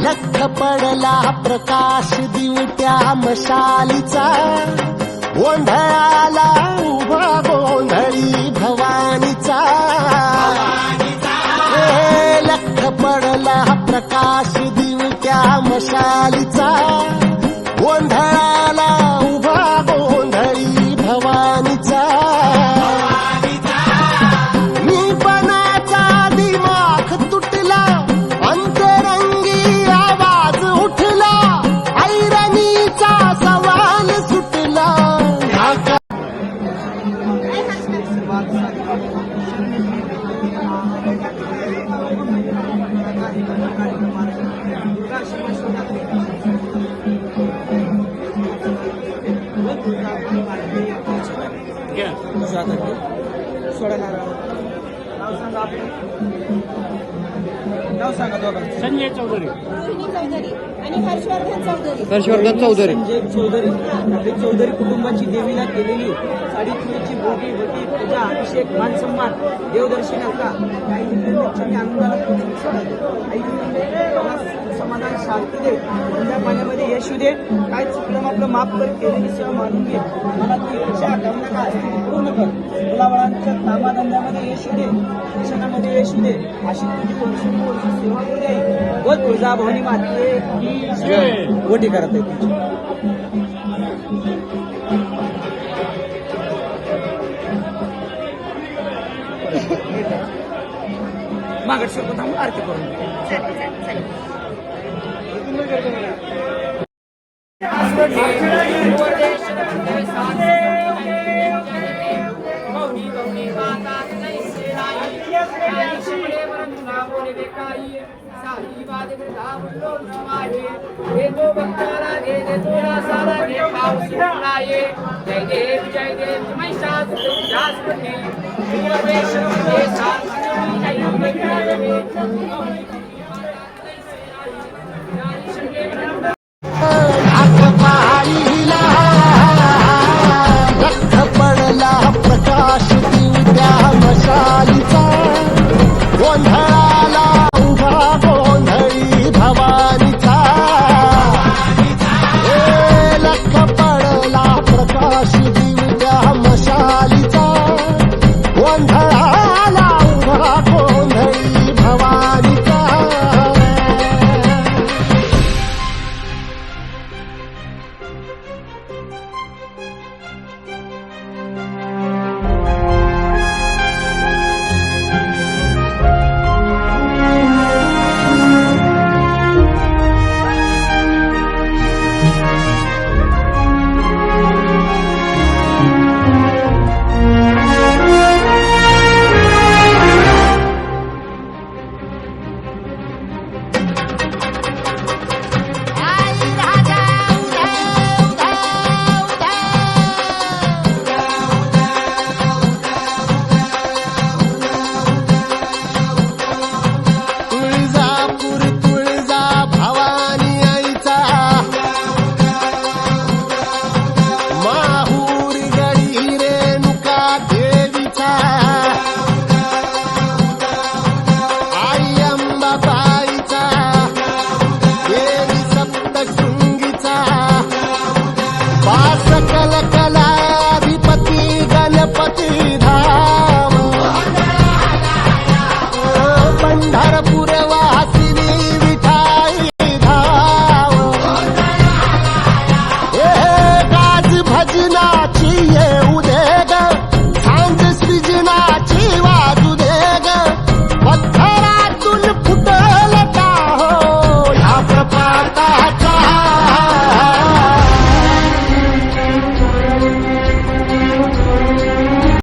लख पडला प्रकाश दिवट्या मशालीचा, गोंधळाला उभा गोंधळी भवानीचा. लख पडला प्रकाश दिवट्या मशालीचा, गोंधळाला उभा गोंधळी भवानीचा. मी पणाचा दिमाग तुटला, अंतरंगी आवाज उठला, ऐरणीचा सवाल सुटला. संजय चौधरी आणि हर्षवर्धन चौधरी. हर्षवर्धन चौधरी. संजय चौधरी. आपली चौधरी कुटुंबाची देवीला केलेली साडीचुरीची बोटी बोटी पूजा अभिषेक मान सन्मान देवदर्शन आता काही आनंदाला समाधान शांती दे, बंद्या पाण्यामध्ये यशू दे. काय चुकलं आपलं माफ कर, केलेली सेवा मानून घे. मला ती इच्छा कामना काय असते पूर्ण कर. मुलाबाळांच्या कामाधंद्यामध्ये यशू दे, शिक्षणामध्ये यशू दे. अशी तुझी वर्ष सेवा करू दे. बोल तुळजाभवानी माते गोटी करत आहे. मागड शिकून थांबून आरती करून जय देव महिषासुर लख पडला प्रकाश दिवट्या मशालीचा, गोंधळाला उभा गोंधळी भवानीचा. लख पडला प्रकाश दिवट्या मशालीचा, गोंधळाला उभा गोंधळी भवानीचा. पंढरपूर